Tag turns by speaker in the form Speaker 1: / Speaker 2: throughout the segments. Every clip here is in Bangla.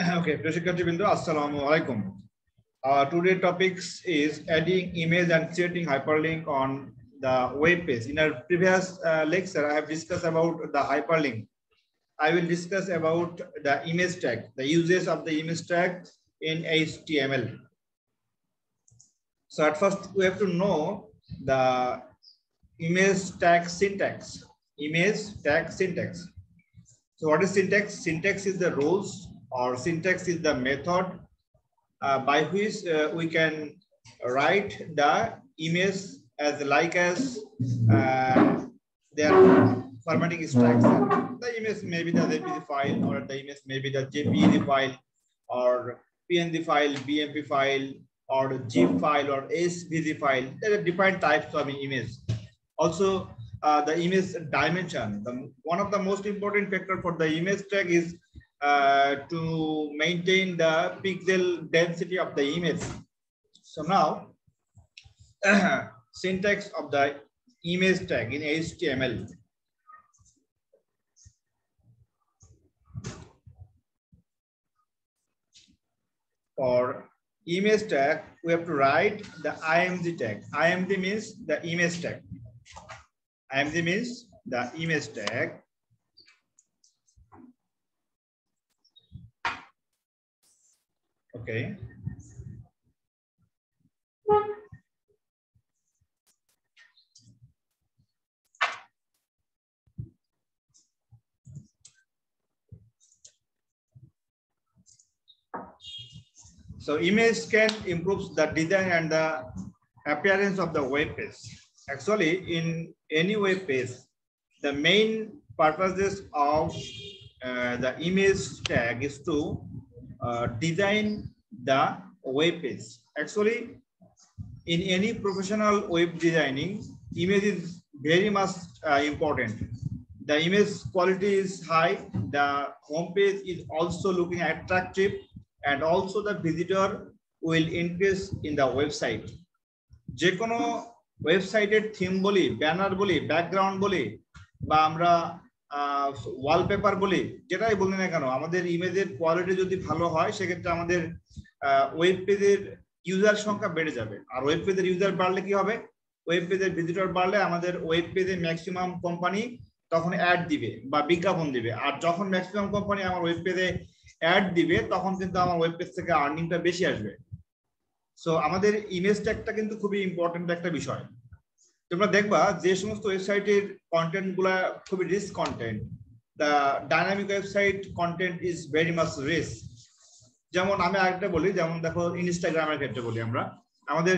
Speaker 1: Okay, Prashikati Assalamu alaikum. Today's topics is adding image and creating hyperlink on the web page. In our previous lecture, I have discussed about the hyperlink. I will discuss about the image tag, the uses of the image tag in HTML. So at first, we have to know the image tag syntax. Image tag syntax. So what is syntax? Syntax is the rules, or syntax is the method by which we can write the image as their formatting structure. The image may be the JPG file, or the image may be the JPEG file, or PNG file, BMP file, or GIF file, or SVG file. There are different types of image. Also, the image dimension. One of the most important factor for the image tag is to maintain the pixel density of the image. So now, syntax of the image tag in HTML. For image tag, we have to write the IMG tag. IMG means the image tag. IMG means the image tag. Okay. So image can improve the design and the appearance of the web page. Actually, in any web page, the main purposes of the image tag is to design the web page. Actually, in any professional web designing, image is very much important. The image quality is high. The home page is also looking attractive, and also the visitor will increase in the website. যে কোনো ওয়েবসাইটের থিম বলি, ব্যানার বলি, ব্যাকগ্রাউন্ড বলি, বা আমরা ওয়ালপেপার বলি, যেটাই বলি না কেন, আমাদের ইমেজের কোয়ালিটি যদি ভালো হয়, সেক্ষেত্রে আমাদের ওয়েব পেজের ইউজার সংখ্যা বেড়ে যাবে। আর ওয়েব পেজের ইউজার বাড়লে কি হবে? ওয়েব পেজের ভিজিটর বাড়লে আমাদের ওয়েব পেজে ম্যাক্সিমাম কোম্পানি তখন অ্যাড দিবে বা বিজ্ঞাপন দিবে। আর যখন ম্যাক্সিমাম কোম্পানি আমার ওয়েব পেজে অ্যাড দিবে, তখন কিন্তু আমার ওয়েব পেজ থেকে আর্নিংটা বেশি আসবে। সো আমাদের ইমেজ ট্যাগটা কিন্তু খুবই ইম্পর্টেন্ট একটা বিষয়। তোমরা দেখবা যে সমস্ত ওয়েবসাইটের কন্টেন্ট গুলা খুবই rich content, the dynamic website content is very much rich. যেমন আমি আরেকটা বলি, যেমন দেখো ইনস্টাগ্রামের ক্ষেত্রে বলি, আমরা আমাদের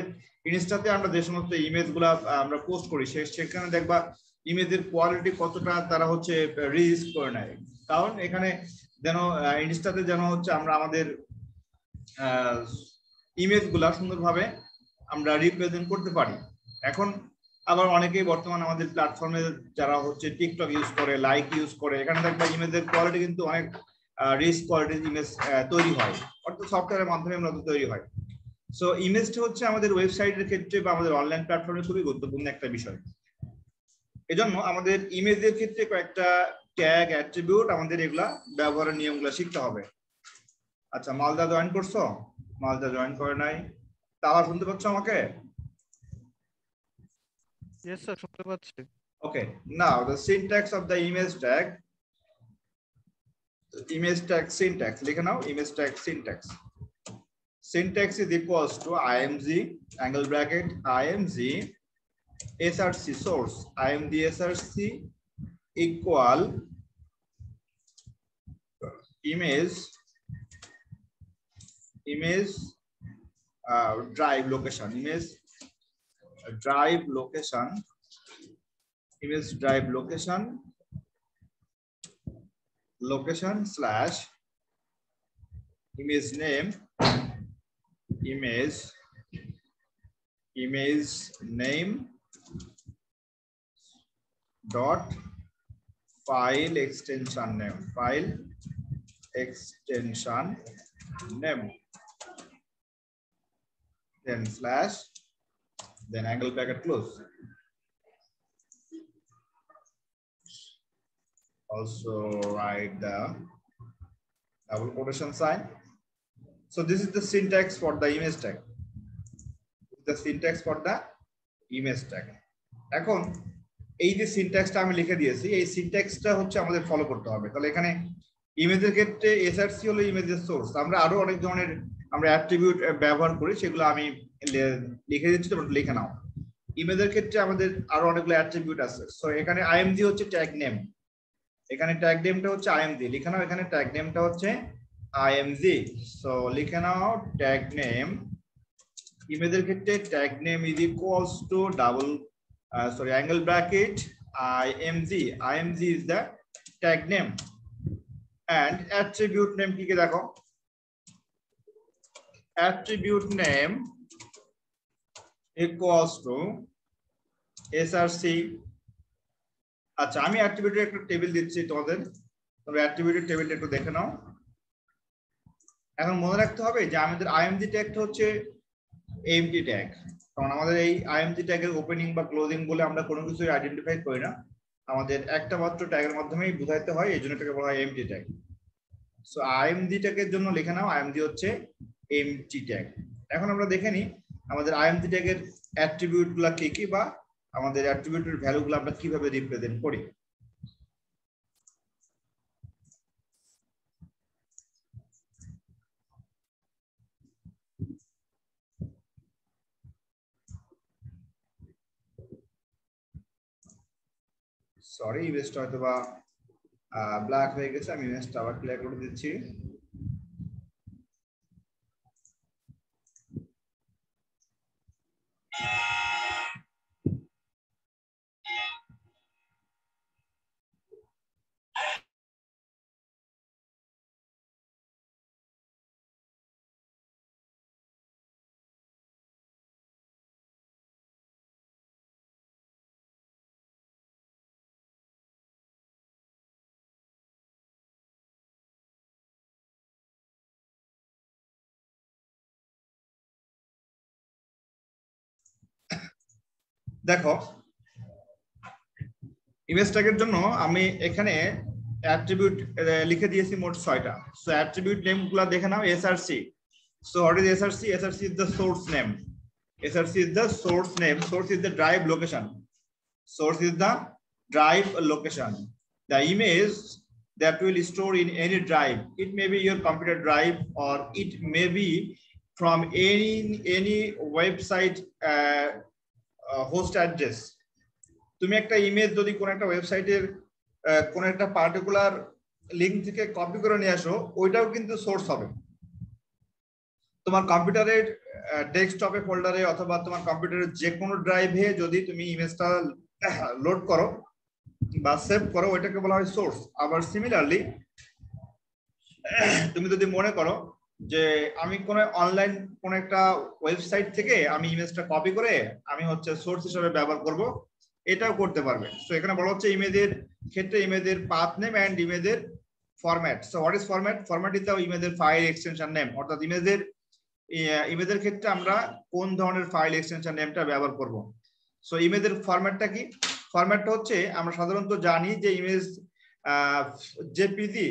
Speaker 1: ইনস্টাতে আমরা যে সমস্ত ইমেজ গুলা আমরা পোস্ট করি, সেখানে দেখবা ইমেজের কোয়ালিটি কতটা তারা হচ্ছে রিচ করে নেয়। কারণ এখানে যেন ইনস্টাতে যেন হচ্ছে আমরা আমাদের ইমেজ গুলা সুন্দরভাবে আমরা রিপ্রেজেন্ট করতে পারি। এখন আবার অনেকেই বর্তমানে আমাদের প্ল্যাটফর্মে যারা হচ্ছে টিকটক ইউজ করে, লাইক ইউজ করে, এখানে দেখবা ইমেজের কোয়ালিটি কিন্তু অনেক রিচ কোয়ালিটির ইমেজ তৈরি হয়, অর্থাৎ সফটওয়্যারের মাধ্যমে মূলত তৈরি হয়। সো ইমেজটা হচ্ছে আমাদের ওয়েবসাইটের ক্ষেত্রে বা আমাদের অনলাইন প্ল্যাটফর্মে খুবই গুরুত্বপূর্ণ একটা বিষয়। এজন্য আমাদের ইমেজের ক্ষেত্রে কয়েকটা ট্যাগ, অ্যাট্রিবিউট, আমাদের এগুলা ব্যবহারের নিয়মগুলো শিখতে হবে। আচ্ছা, মালদা জয়েন করছো? মালদা জয়েন করে নাই? তারা শুনতে পাচ্ছ আমাকে?
Speaker 2: Yes sir, শুনতে পাচ্ছি।
Speaker 1: Okay, now the syntax of the image tag. Image tag syntax, লিখে নাও, image tag syntax. Syntax is equals to img angle bracket img src source, img src equal image drive location, image drive location slash image name dot file extension name, then slash, then angle bracket close. Also write the double quotation sign. So this is the syntax for the image tag. The syntax for the image tag. এখন এই যে সিনট্যাক্সটা আমি লিখে দিয়েছি, এই সিনট্যাক্সটা হচ্ছে আমাদের ফলো করতে হবে। তাহলে এখানে ইমেজের ক্ষেত্রে এসআরসি হলো ইমেজের সোর্স। আমরা আরো অনেক ধরনের আমরা অ্যাট্রিবিউট ব্যবহার করি, সেগুলো আমি লিখে দিচ্ছি, তোমরা লিখে নাও। ইমেজের ক্ষেত্রে আমাদের আরো অনেকগুলো অ্যাট্রিবিউট আছে। সো এখানে আইএমজি হচ্ছে ট্যাগ নেম, এখানে ট্যাগ নেমটা হচ্ছে আইএমজি, লিখে নাও। এখানে ট্যাগ নেমটা হচ্ছে আইএমজি। সো লিখে নাও ট্যাগ নেম। ইমেজের ক্ষেত্রে tag name is equals to double angle bracket img. img is the tag name and attribute name কি কি দেখো, attribute name equals to src। আচ্ছা, আমি অ্যাট্রিবিউটের একটা টেবিল দিচ্ছি তোমাদের, তবে অ্যাট্রিবিউটের টেবিলটা একটু দেখে নাও। এখন মনে রাখতে হবে যে আমাদের img ট্যাগটা হচ্ছে এমটি ট্যাগ, কারণ আমাদের এই আইএমজি ট্যাগের ওপেনিং বা ক্লোজিং বলে আমরা কোনো কিছু আইডেন্টিফাই করি না, আমাদের একটা মাত্র ট্যাগের মাধ্যমেই বোঝাইতে হয়, এই জন্য এটাকে বলা হয় এমটি ট্যাগ। সো আইএমজি ট্যাগের জন্য লিখে নাও আইএমজি হচ্ছে এমটি ট্যাগ। এখন আমরা দেখে নিই আমাদের আইএমজি ট্যাগের অ্যাট্রিবিউট গুলা কি কি, বা আমাদের অ্যাট্রিবিউটের ভ্যালুগুলো আমরা কিভাবে রিপ্রেজেন্ট করি। সরি, ইমেজটা হয়তো বা ব্ল্যাক হয়ে গেছে, আমি ইমেজটা আবার ক্লিয়ার করে দিচ্ছি। দেখো, ইমেজ ট্যাগের জন্য আমি এখানে অ্যাট্রিবিউট লিখে দিয়েছি মোট 6টা। সো অ্যাট্রিবিউট নেম গুলো দেখে নাও। SRC, so what is SRC? SRC is the source name. SRC is the source name. Source is the drive location. Source is the drive location. The image that will store in any drive. It may be your computer drive, or it may be from any website host address. তুমি একটা ইমেজ যদি কোন একটা ওয়েবসাইটের কোন একটা পার্টিকুলার লিংক থেকে কপি করে নিয়ে আসো, ওইটাও কিন্তু সোর্স হবে। তোমার কম্পিউটারের ডেস্কটপে ফোল্ডারে অথবা তোমার কম্পিউটারের যে কোনো ড্রাইভে যদি তুমি ইমেজটা লোড করো বা সেভ করো, ওইটাকে বলা হয় সোর্স। আবার সিমিলারলি তুমি যদি মনে করো যে আমি কোন অনলাইন কোন একটা ওয়েবসাইট থেকে আমি ইমেজটা কপি করে আমি হচ্ছে সোর্স হিসেবে ব্যবহার করব, এটাও করতে পারবে। সো এখানে বলা হচ্ছে ইমেজের ক্ষেত্রে ইমেজের পাথ নেম এন্ড ইমেজের format. So what is format? Format is the ইমেজের ফাইল এক্সটেনশন নেম, অর্থাৎ ইমেজের ক্ষেত্রে আমরা কোন ধরনের ফাইল এক্সটেনশন নেমটা ব্যবহার করব। সো ইমেজের ফরম্যাটটা কি? ফরম্যাটটা হচ্ছে আমরা সাধারণত জানি যে ইমেজ জেপিজি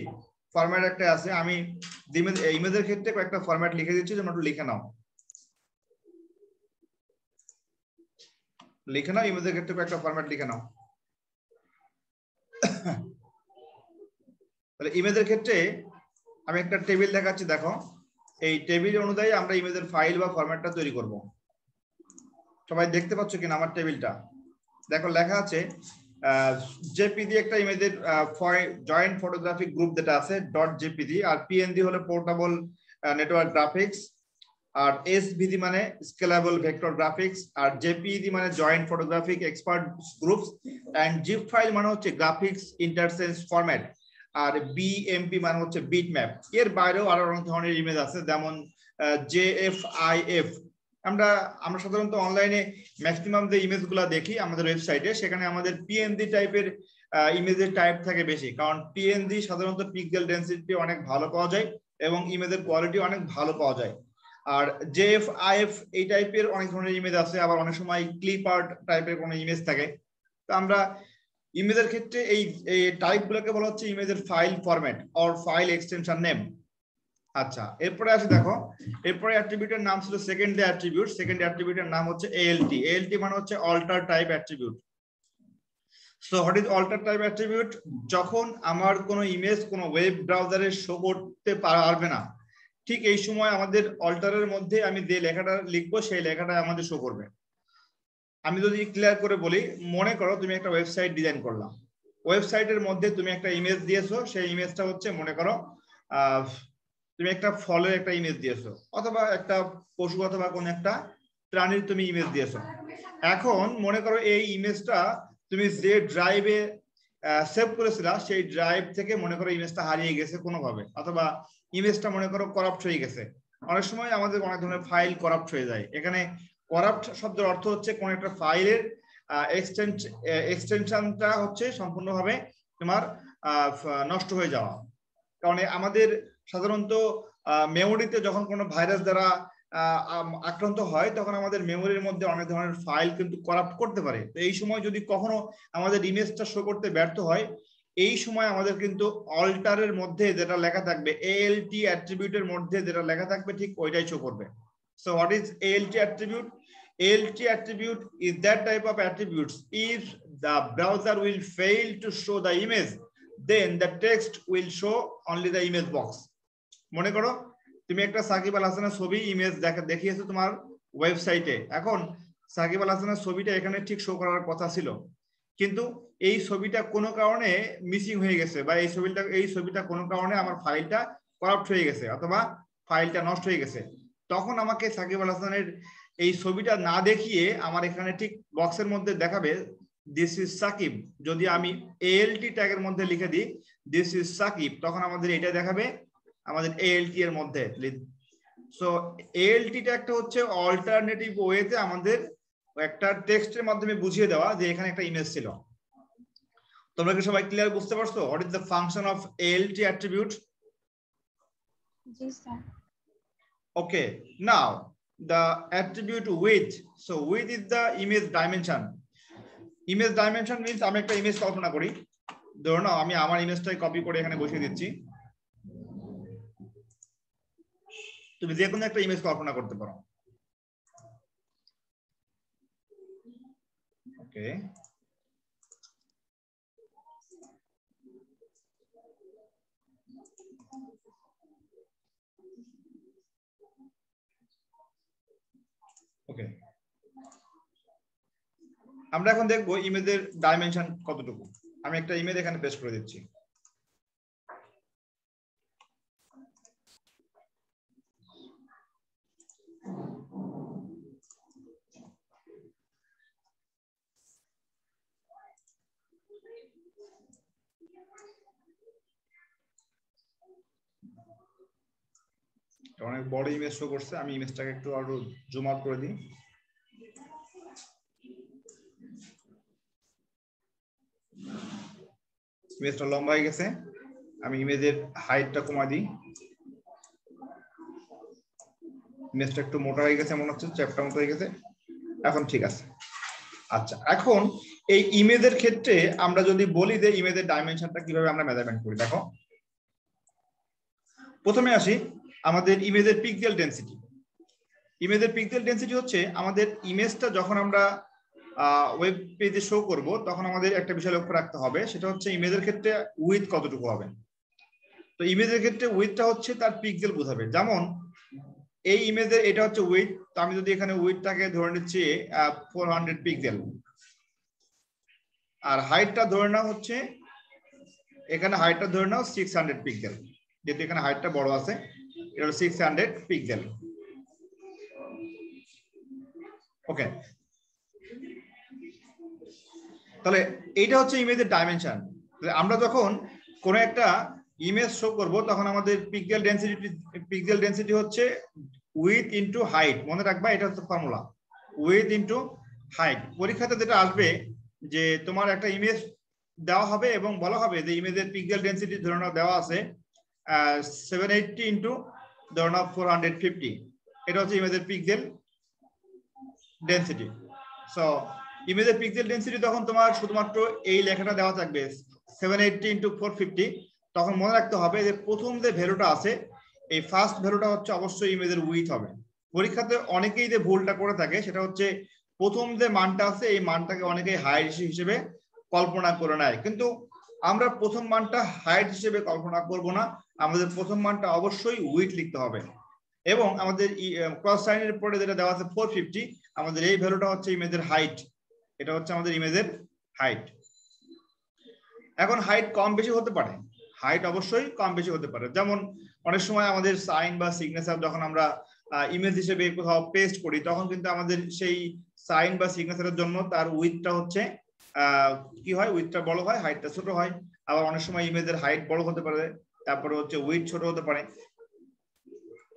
Speaker 1: ফরম্যাট একটা আছে। আমি ইমেজের ক্ষেত্রে কয়েকটা ফরম্যাট লিখে দিচ্ছি, যেন একটু লিখে নাও। লিখে নাও, ইমেজের ক্ষেত্রে কয়েকটা ফরম্যাট লিখে নাও। তাহলে ইমেজের ক্ষেত্রে আমি একটা টেবিল দেখাচ্ছি, দেখো। এই টেবিল অনুযায়ী আমরা ইমেজের ফাইল বা ফরম্যাটটা তৈরি করব। সবাই দেখতে পাচ্ছ কিনা আমার টেবিলটা? দেখো লেখা আছে জেপিজি একটা ইমেজের জয়েন্ট ফটোগ্রাফিক গ্রুপ যেটা আছে .jpg, আর পিএনজি হলো পোর্টেবল নেটওয়ার্ক গ্রাফিক্স, আর এসভিজি মানে স্কেলেবল ভেক্টর গ্রাফিক্স, আর জেপিজি মানে joint photographic expert groups, and GIF file মানে হচ্ছে গ্রাফিক্স ইন্টারচেঞ্জ ফরম্যাট, আর বিএমপি মানে হচ্ছে বিটম্যাপ। এর বাইরেও আরো অনেক ধরনের ইমেজ আছে, যেমন জেএফআইএফ। আমরা সাধারণত অনলাইনে ম্যাক্সিমাম যে ইমেজগুলো দেখি আমাদের ওয়েবসাইটে, সেখানে আমাদের পিএনজি টাইপের ইমেজের টাইপ থাকে বেশি, কারণ পিএনজি সাধারণত পিক্সেল ডেনসিটি অনেক ভালো পাওয়া যায় এবং ইমেজের কোয়ালিটি অনেক ভালো পাওয়া যায়। আর জেএফআইএফ এই টাইপের অনেক ধরনের ইমেজ আছে, আবার অনেক সময় ক্লিপ আর্ট টাইপের কোনো ইমেজ থাকে। তো আমরা ইমেজের ক্ষেত্রে এই টাইপগুলোকে বলা হচ্ছে ইমেজের file format or file extension name. আচ্ছা, এরপরে আসি দেখো, এরপরে অ্যাট্রিবিউটের নাম ছিল সেকেন্ডারি অ্যাট্রিবিউট। সেকেন্ডারি অ্যাট্রিবিউটের নাম হচ্ছে ALT। ALT মানে হচ্ছে alter type attribute. So what is alter type attribute? যখন আমার কোনো ইমেজ কোনো ওয়েব ব্রাউজারে শো করতে পারবে না, ঠিক এই সময় আমাদের অল্টারের মধ্যে আমি যে লেখাটা লিখবো সেই লেখাটা আমাদের শো করবে। আমি যদি ক্লিয়ার করে বলি, মনে করো তুমি একটা ওয়েবসাইট ডিজাইন করলাম, ওয়েবসাইটের মধ্যে তুমি একটা ইমেজ দিয়েছো, সেই ইমেজটা হচ্ছে মনে করো তুমি একটা ফলের একটা ইমেজ দিয়েছো, অথবা একটা পশু অথবা কোন একটা প্রাণীর তুমি ইমেজ দিয়েছো। এখন মনে করো এই ইমেজটা তুমি যে ড্রাইভে সেভ করেছিলা সেই ড্রাইভ থেকে মনে করো ইমেজটা হারিয়ে গেছে কোনোভাবে, অথবা ইমেজটা মনে করো করাপ্ট হয়ে গেছে। অনেক সময় আমাদের অনেক ধরনের ফাইল করাপ্ট হয়ে যায়। এখানে করাপ্ট শব্দের অর্থ হচ্ছে কোন একটা ফাইলের এক্সটেনশনটা হচ্ছে সম্পূর্ণভাবে তোমার নষ্ট হয়ে যাওয়া। কারণ আমাদের সাধারণত মেমোরিতে যখন কোনো ভাইরাস দ্বারা আক্রান্ত হয়, তখন আমাদের মেমোরির মধ্যে অনেক ধরনের ফাইল কিন্তু করাপ্ট করতে পারে। তো এই সময় যদি কখনো আমাদের ইমেজটা শো করতে ব্যর্থ হয়, এই সময় আমাদের কিন্তু অল্টারের মধ্যে যেটা লেখা থাকবে, ALT অ্যাট্রিবিউটের মধ্যে যেটা লেখা থাকবে ঠিক ওইটাই শো করবে। So what is ALT attribute? ALT attribute is that type of attributes. If the browser will fail to show the image, then the text will show only the image box. মনে করো তুমি একটা সাকিব আল হাসানের ছবি ইমেজ দেখিয়েছো তোমার ওয়েবসাইটে। এখন সাকিব আল হাসানের ছবিটা এখানে ঠিক শো করার কথা ছিল, কিন্তু এই ছবিটা কোনো কারণে মিসিং হয়ে গেছে, বা এই ছবিটা কোনো কারণে আমার ফাইলটা করাপ্ট হয়ে গেছে, অথবা ফাইলটা নষ্ট হয়ে গেছে। তখন আমাকে সাকিব আল হাসানের এই ছবিটা না দেখিয়ে আমার এখানে ঠিক বক্সের মধ্যে দেখাবে দিস ইজ সাকিব। যদি আমি ALT ট্যাগের মধ্যে লিখে দিই দিস ইজ সাকিব, তখন আমাদের এটা দেখাবে আমাদের ALT এর মধ্যে। সো ALT ট্যাগটা হচ্ছে অল্টারনেটিভ ওয়েতে আমাদের একটা টেক্সটের মাধ্যমে বুঝিয়ে দেওয়া যে এখানে একটা ইমেজ ছিল। তোমরা কি সবাই ক্লিয়ার বুঝতে পারছো what is the function of ALT attribute?
Speaker 3: G sir.
Speaker 1: Okay, now the attribute width. So width is the image dimension. Image dimension means আমি একটা ইমেজ কল্পনা করি, ধরো না আমি আমার ইমেজটাই কপি করে এখানে বসিয়ে দিচ্ছি। তুমি যে কোনো একটা ইমেজ কল্পনা করতে পারো। ওকে, ওকে, আমরা এখন দেখবো ইমেজের ডাইমেনশন কতটুকু। আমি একটা ইমেজ এখানে পেস্ট করে দিচ্ছি। অনেক বড় ইমেজ শো করছে, আমি ইমেজটাকে একটু আরো জুম আউট করে দিই। ইমেজটা লম্বা হয়ে গেছে, আমি ইমেজের হাইটটা কমা দিই। ইমেজটা একটু মোটা হয়ে গেছে, মনে হচ্ছে চ্যাপটা মতো হয়ে গেছে, এখন ঠিক আছে। আচ্ছা, এখন এই ইমেজের ক্ষেত্রে আমরা যদি বলি যে ইমেজের ডাইমেনশনটা কিভাবে আমরা মেজারমেন্ট করি, দেখো প্রথমে আসি আমাদের ইমেজের পিক্সেল ডেনসিটি। ইমেজের পিক্সেল ডেনসিটি হচ্ছে আমাদের ইমেজটা যখন আমরা ওয়েব পেজে শো করব তখন আমাদের একটা বিষয় লক্ষ্য রাখতে হবে, সেটা হচ্ছে ইমেজের ক্ষেত্রে উইথ কতটুকু হবে। তো ইমেজের ক্ষেত্রে উইথটা হচ্ছে তার পিক্সেল বোঝাবে। যেমন এই ইমেজের এটা হচ্ছে উইথ, তো আমি যদি এখানে উইথটাকে ধরে নিচ্ছি 400 পিক্সেল, আর হাইটটা ধরে নাও হচ্ছে এখানে হাইটটা ধরে নাও 600 পিক্সেল, যেহেতু এখানে হাইটটা বড় আছে, এটা হলো 600 পিক্সেল। ওকে, তাহলে এইটা হচ্ছে ইমেজের ডাইমেনশন। আমরা যখন কোন একটা ইমেজ শো করব তখন আমাদের পিক্সেল ডেনসিটি হচ্ছে উইথ ইনটু হাইট। মনে রাখবা এটা হচ্ছে ফর্মুলা, উইথ ইনটু হাইট। পরীক্ষাতে যেটা আসবে যে তোমার একটা ইমেজ দেওয়া হবে এবং বলা হবে যে ইমেজের পিক্সেল ডেনসিটি ধরে নাও দেওয়া আছে 780 ইনটু ধরে নাও 450, এটা হচ্ছে ইমেজের পিক্সেল ডেনসিটি। সো ইমেজের পিক্সেল ডেনসিটি তখন তোমার শুধুমাত্র এই লেখাটা দেওয়া থাকবে 780 ইনটু 450, তখন মনে রাখতে হবে যে প্রথম যে ভ্যালুটা আছে এই ফার্স্ট ভ্যালুটা হচ্ছে অবশ্যই ইমেজের উইথ হবে। পরীক্ষাতে অনেকেই যে ভুলটা করে থাকে সেটা হচ্ছে প্রথম যে মানটা আছে এই মানটাকে অনেকেই হাইট হিসেবে কল্পনা করে নেয়, কিন্তু আমরা প্রথম মানটা হাইট হিসেবে কল্পনা করব না, আমাদের প্রথম মানটা অবশ্যই উইথ লিখতে হবে। এবং আমাদের ক্রস সাইনের পরে যেটা দেওয়া আছে 450, আমাদের এই ভ্যালুটা হচ্ছে ইমেজের হাইট, এটা হচ্ছে আমাদের ইমেজের হাইট। এখন হাইট কম বেশি হতে পারে, হাইট অবশ্যই কম বেশি হতে পারে। যেমন অনেক সময় আমাদের সাইন বা সিগনেচার যখন আমরা ইমেজ হিসেবে কোথাও পেস্ট করি তখন কিন্তু আমাদের সেই সাইন বা সিগনেচারের জন্য তার উইথটা হচ্ছে কি হয়, উইথটা বড় হয়, হাইটটা ছোট হয়। আবার অনেক সময় ইমেজের হাইট বড় হতে পারে, তারপরে হচ্ছে উইথ ছোট হতে পারে।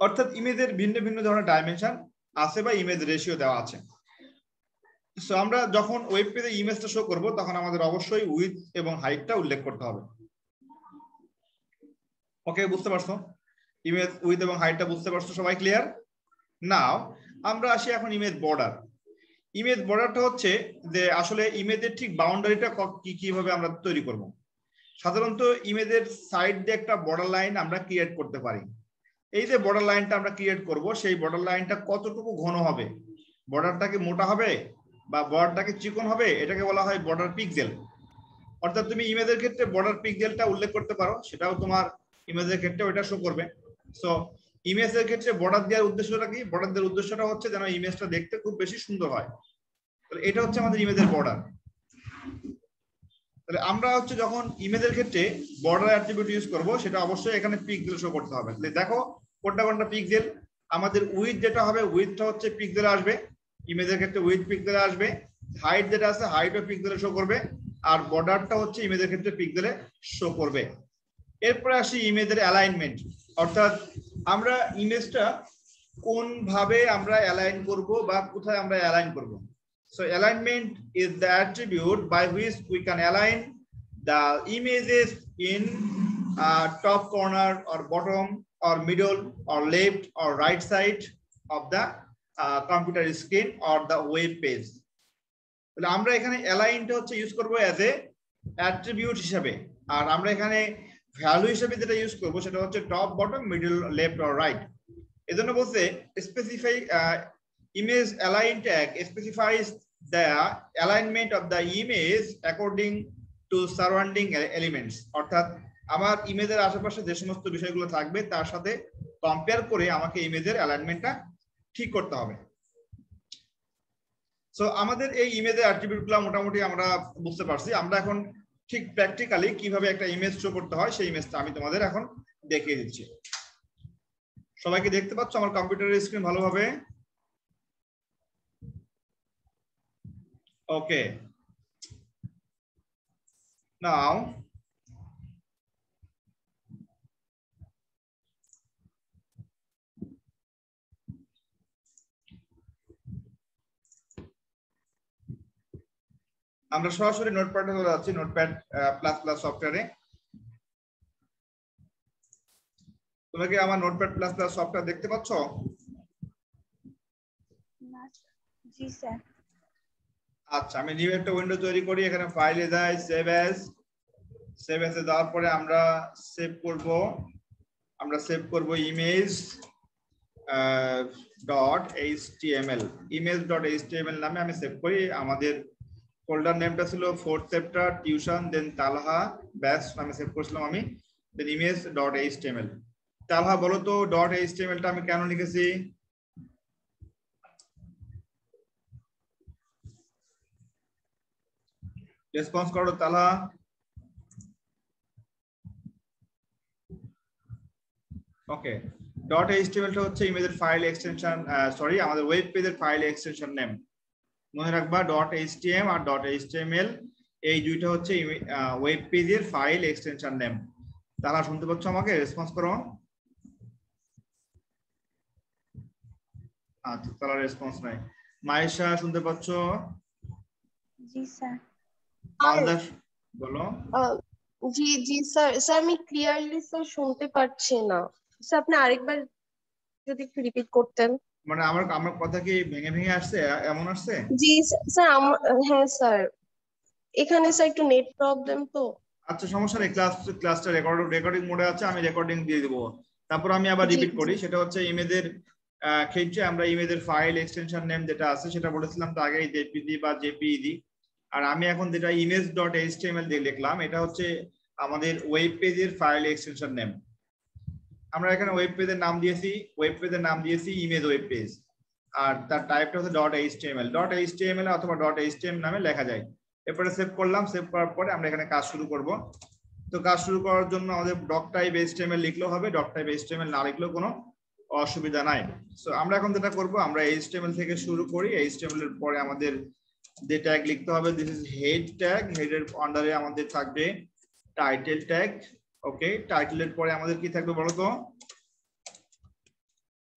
Speaker 1: অর্থাৎ ইমেজের ভিন্ন ভিন্ন ধরনের ডাইমেনশন আছে বা ইমেজ রেশিও দেওয়া আছে। সো আমরা যখন ওয়েব পেজে ইমেজটা শো করব তখন আমাদের অবশ্যই উইথ এবং হাইটটা উল্লেখ করতে হবে। ওকে, বুঝতে পারছো? ইমেজ উইথ এবং হাইটটা বুঝতে পারছো সবাই? ক্লিয়ার? নাও আমরা আসি এখন ইমেজ বর্ডার। ইমেজ বর্ডারটা হচ্ছে যে আসলে ইমেজের ঠিক বাউন্ডারিটা কিভাবে আমরা তৈরি করব। সাধারণত ইমেজের সাইড দিয়ে একটা বর্ডার লাইন আমরা ক্রিয়েট করতে পারি। এই যে বর্ডার লাইনটা আমরা ক্রিয়েট করব সেই বর্ডার লাইনটা কতটুকু ঘন হবে, বর্ডারটাকে মোটা হবে বা বর্ডারটাকে চিকন হবে, এটাকে বলা হয় বর্ডার পিক্সেল। অর্থাৎ তুমি ইমেজের ক্ষেত্রে বর্ডার পিক্সেলটা উল্লেখ করতে পারো, সেটাও তোমার ইমেজের ক্ষেত্রে ওইটা শো করবে। সো ইমেজের ক্ষেত্রে বর্ডার দেওয়ার উদ্দেশ্যটা কি? বর্ডার দেওয়ার উদ্দেশ্যটা হচ্ছে যেন ইমেজটা দেখতে খুব বেশি সুন্দর হয়। তাহলে এটা হচ্ছে আমাদের ইমেজের বর্ডার। তাহলে আমরা হচ্ছে যখন ইমেজের ক্ষেত্রে বর্ডার অ্যাট্রিবিউট ইউজ করব সেটা অবশ্যই এখানে পিক্সেল শো করতে হবে। তাহলে দেখো কোনটা কোনটা পিক্সেল। আমাদের উইথ যেটা হবে, উইথটা হচ্ছে পিক্সেলে আসবে, ইমেজের ক্ষেত্রে উইথ পিক্সেলে আসবে। হাইট যেটা আছে হাইটও পিক্সেলে শো করবে, আর বর্ডারটা হচ্ছে ইমেজের ক্ষেত্রে পিক্সেলে শো করবে। এরপরে আসি ইমেজের অ্যালাইনমেন্ট, অর্থাৎ আমরা ইমেজটা কোন ভাবে আমরা অ্যালাইন করব বা কোথায় আমরা অ্যালাইন করব। So alignment is the attribute by which we can align the images in top corner or bottom or middle or left or right side of the computer screen or the web page. তাহলে আমরা এখানে অ্যালাইনটা হচ্ছে ইউজ করব অ্যাজ এ অ্যাট্রিবিউট হিসেবে, আর আমরা এখানে ভ্যালু হিসেবে যেটা ইউজ করব সেটা হচ্ছে top, bottom, middle, left or right. এজন্য বলছে specify image align tag specifies the alignment of the image according to surrounding elements, অর্থাৎ আমার ইমেজের আশেপাশে যে সমস্ত বিষয়গুলো থাকবে তার সাথে কম্পেয়ার করে আমাকে ইমেজের অ্যালাইনমেন্টটা ঠিক করতে হবে। সো আমাদের এই ইমেজের অ্যাট্রিবিউটগুলো মোটামুটি আমরা বুঝতে পারছি। আমরা এখন ঠিক প্র্যাকটিক্যালি কিভাবে একটা ইমেজ শো করতে হয় সেই ইমেজটা আমি তোমাদের এখন দেখিয়ে দিচ্ছি। সবাইকে দেখতে পাচ্ছ আমার কম্পিউটারের স্ক্রিন ভালোভাবে? Okay. Now, আমরা সরাসরি নোটপ্যাডে চলে যাচ্ছি, নোটপ্যাড প্লাস প্লাস সফটওয়্যারে। তোমরা কি আমার নোটপ্যাড প্লাস প্লাস সফটওয়্যার দেখতে পাচ্ছ?
Speaker 3: জি স্যার।
Speaker 1: আচ্ছা, আমি নিউ একটা উইন্ডো তৈরি করি, এখানে ফাইলে যাই, সেভ অ্যাজ। সেভ অ্যাজে যাওয়ার পরে আমরা সেভ করব ইমেজ .html, image.html নামে আমি সেভ করি। আমাদের ফোল্ডার নেমটা ছিল 4th চ্যাপ্টার টিউশন, দেন তালহা ব্যাচ নামে সেভ করেছিলাম আমি, দেন image.html। তালহা বলো তো .html টা আমি কেন লিখেছি? রেসপন্স করো তালহা। ওকে, .html টা হচ্ছে ইমেজের ফাইল এক্সটেনশন, সরি আমাদের ওয়েব পেজের ফাইল এক্সটেনশন নেম। মনে রাখবা .html আর .html এই দুইটা হচ্ছে ওয়েব পেজের ফাইল এক্সটেনশন নেম। তারা শুনতে পাচ্ছ আমাকে? রেসপন্স করো। আচ্ছা, তারা রেসপন্স নাই। মায়েশা শুনতে পাচ্ছ?
Speaker 3: জি স্যার।
Speaker 4: মালদা
Speaker 1: বলো।
Speaker 4: জি জি স্যার। স্যার আমি ক্লিয়ারলি স্যার শুনতে পাচ্ছি না স্যার, আপনি আরেকবার যদি একটু রিপিট করতেন।
Speaker 1: মানে আমার কথা কি ভেঙে ভেঙে আসছে, এমন আসছে?
Speaker 4: জি স্যার, হ্যাঁ স্যার, এখানে স্যার একটু নেট প্রবলেম তো।
Speaker 1: আচ্ছা, সমস্যা নেই, ক্লাসটা রেকর্ডিং মোডে আছে, আমি রেকর্ডিং দিয়ে দেবো। তারপর আমি আবার
Speaker 4: জি,
Speaker 1: রিপিট
Speaker 4: জি।
Speaker 1: করি, সেটা হচ্ছে ইমেজের ক্ষেত্রে আমরা ইমেজের ফাইল এক্সটেনশন নেম যেটা আছে সেটা বলেছিলাম তো আগেই জেপিজি বা জেপিইজি। আর আমি এখন যেটা image.html দিয়ে লিখলাম এটা হচ্ছে আমাদের ওয়েব পেজের ফাইল এক্সটেনশন নেম। আমরা এখানে ওয়েব পেজের নাম দিয়েছি ইমেজ ওয়েব পেজ, আর তার টাইপটা হচ্ছে .html অথবা .html নামে লেখা যায়। এরপরে সেভ করলাম, সেভ করার পরে আমরা এখানে কাজ শুরু করব। তো কাজ শুরু করার জন্য আমাদের ডক টাইপ HTML লিখলেও হবে, ডক টাইপ HTML না লিখলেও কোনো অসুবিধা নাই। সো আমরা এখন যেটা করব, আমরা HTML থেকে শুরু করি। HTML এর পরে আমাদের যে ট্যাগ লিখতে হবে, দিস ইজ হেড ট্যাগ। হেডের আন্ডারে আমাদের থাকবে টাইটেল ট্যাগ। ওকে, টাইটেলের পরে আমাদের কি থাকবে বলতো,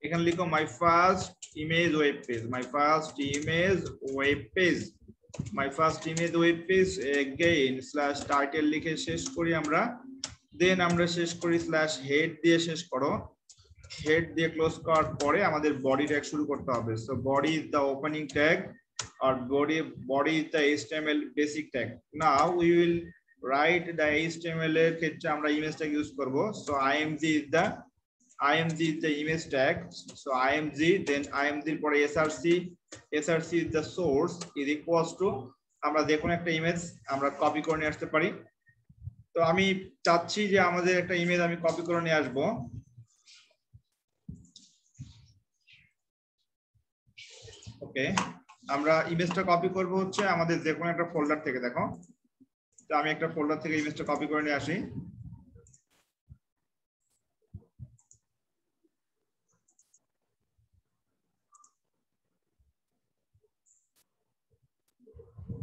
Speaker 1: এখানে লিখো my first image web page, my first image web page, my first image web page again slash title লিখে শেষ করি আমরা। দেন আমরা শেষ করি স্ল্যাশ হেড দিয়ে শেষ করো। হেড দিয়ে ক্লোজ করার পরে আমাদের বডি ট্যাগ শুরু করতে হবে। So body is the opening tag or body is the HTML basic tag. Now we will write the HTML এর ক্ষেত্রে আমরা ইমেজ ট্যাগ ইউজ করব। So img is the image tag. So img, then img এর পরে src is the source is equals to আমরা যে কোনো একটা ইমেজ আমরা কপি করে নিয়ে আসতে পারি। তো আমি চাচ্ছি যে আমাদের একটা ইমেজ আমি কপি করে নিয়ে আসবো। ওকে, আমরা ইমেজটা কপি করব হচ্ছে আমাদের যে কোনো একটা ফোল্ডার থেকে। দেখো, তো আমি একটা ফোল্ডার থেকে ইমেজটা কপি করে নিয়ে আসি।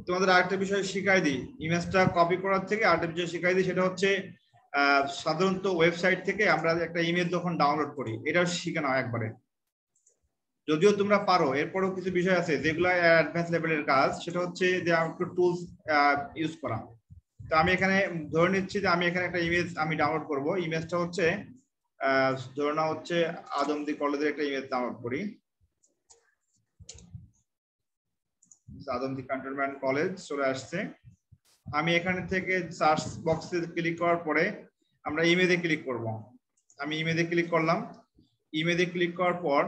Speaker 1: তোমাদের আরেকটা বিষয় শিখাই দিই, ইমেজটা কপি করার থেকে আরেকটা বিষয় শিখাই দিই, সেটা হচ্ছে সাধারণত ওয়েবসাইট থেকে আমরা একটা ইমেজ যখন ডাউনলোড করি, এটাও শিখানো হয় একবারে। যদিও তোমরা পারো, এরপরও কিছু বিষয় আছে যেগুলো অ্যাডভান্স লেভেলের কাজ, সেটা হচ্ছে যে একটু টুলস ইউজ করা। তো আমি এখানে ধরে নিচ্ছি যে আমি এখানে একটা ইমেজ আমি ডাউনলোড করব। ইমেজটা হচ্ছে ধরে নাও হচ্ছে আদমদি কলেজের একটা ইমেজ ডাউনলোড করি। আদমদি ক্যান্টনমেন্ট কলেজ চলে আসছে। আমি এখানে থেকে সার্চ বক্সে ক্লিক করার পরে আমরা ইমেজে ক্লিক করব। আমি ইমেজে ক্লিক করলাম। ইমেজে ক্লিক করার পর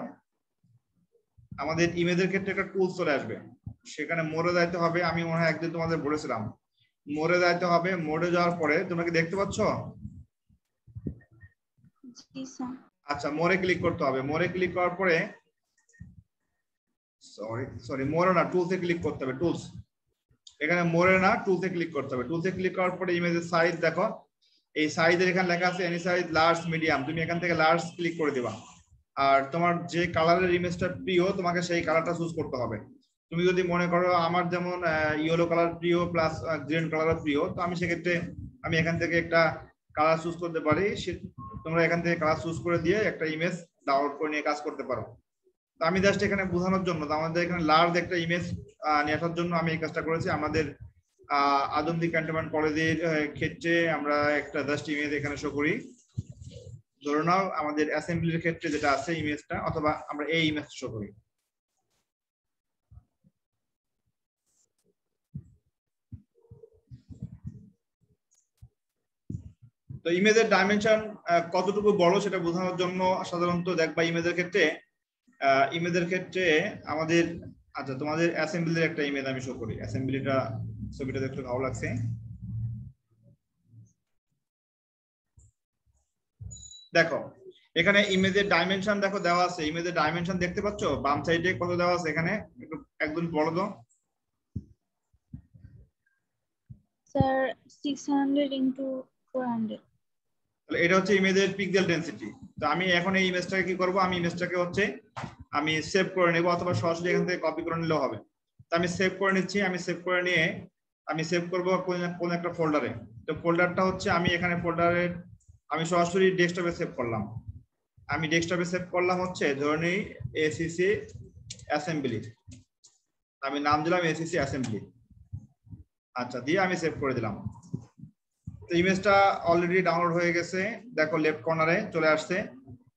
Speaker 1: আমাদের ইমেজের ক্ষেত্রে একটা টুলস চলে আসবে, সেখানে মোড়ে যাইতে হবে। আমি মনে হয় একদিন তোমাদের বলেছিলাম মোড়ে যাইতে হবে। মোড়ে যাওয়ার পরে তোমরা কি দেখতে পাচ্ছ?
Speaker 3: জি স্যার।
Speaker 1: আচ্ছা, মোড়ে ক্লিক করতে হবে। মোড়ে ক্লিক করার পরে সরি মোড়ে না, টুলসে ক্লিক করতে হবে। টুলস, এখানে মোড়ে না, টুলসে ক্লিক করতে হবে। টুলসে ক্লিক করার পরে ইমেজের সাইজ দেখো, এই সাইজের এখানে লেখা আছে এনি সাইজ লার্জ মিডিয়াম। তুমি এখান থেকে লার্জ ক্লিক করে দিবা। আর তোমার যে কালারের ইমেজটা প্রিয়, তোমাকে সেই কালারটা চুজ করতে হবে। তুমি যদি মনে করো আমার যেমন ইয়েলো কালার প্রিয় প্লাস গ্রিন কালার প্রিয়, তো আমি সেক্ষেত্রে আমি এখান থেকে একটা কালার চুজ করতে পারি। তোমরা এখান থেকে কালার চুজ করে দিয়ে একটা ইমেজ ডাউনলোড করে নিয়ে কাজ করতে পারো। তো আমি জাস্ট এখানে বোঝানোর জন্য, আমাদের এখানে লার্জ একটা ইমেজ নিয়ে আসার জন্য আমি এই কাজটা করেছি। আমাদের আদমদি ক্যান্টনমেন্ট কলেজের ক্ষেত্রে আমরা একটা জাস্ট ইমেজ এখানে শো করি। ধরে নাও আমাদের অ্যাসেম্বলির ক্ষেত্রে যেটা আছে ইমেজটা, অথবা আমরা এই ইমেজ শো করি। তো ইমেজের ডাইমেনশন কতটুকু বড় সেটা বোঝানোর জন্য সাধারণত দেখবা ইমেজের ক্ষেত্রে আমাদের, আচ্ছা তোমাদের অ্যাসেম্বলির একটা ইমেজ আমি শো করি। অ্যাসেম্বলিটা ছবিটা দেখতে ভালো লাগছে। দেখো এখানে ইমেজের ডাইমেনশন দেখো দেওয়া আছে। ইমেজের ডাইমেনশন দেখতে পাচ্ছ বাম সাইডে কত দেওয়া আছে? এখানে একটু একদম বলো তো
Speaker 3: স্যার 600 into 400।
Speaker 1: তাহলে এটা হচ্ছে ইমেজের পিক্সেল ডেনসিটি। তো আমি এখন এই ইমেজটাকে কি করব, আমি ইমেজটাকে হচ্ছে আমি সেভ করে নেব, অথবা সরাসরি এখান থেকে কপি করে নিলেও হবে। তো আমি সেভ করে নিচ্ছি। আমি সেভ করে নিয়ে আমি সেভ করব কোন একটা ফোল্ডারে। তো ফোল্ডারটা হচ্ছে আমি এখানে ফোল্ডারের আমি সরাসরি ডেস্কটপে সেভ করলাম। আমি ডেস্কটপে সেভ করলাম হচ্ছে ধরে নিই এসিসি অ্যাসেম্বলি। আমি নাম দিলাম এসিসি অ্যাসেম্বলি। আচ্ছা, দিয়ে আমি সেভ করে দিলাম। তো ইমেজটা অলরেডি ডাউনলোড হয়ে গেছে। দেখো লেফট কর্নারে চলে আসছে।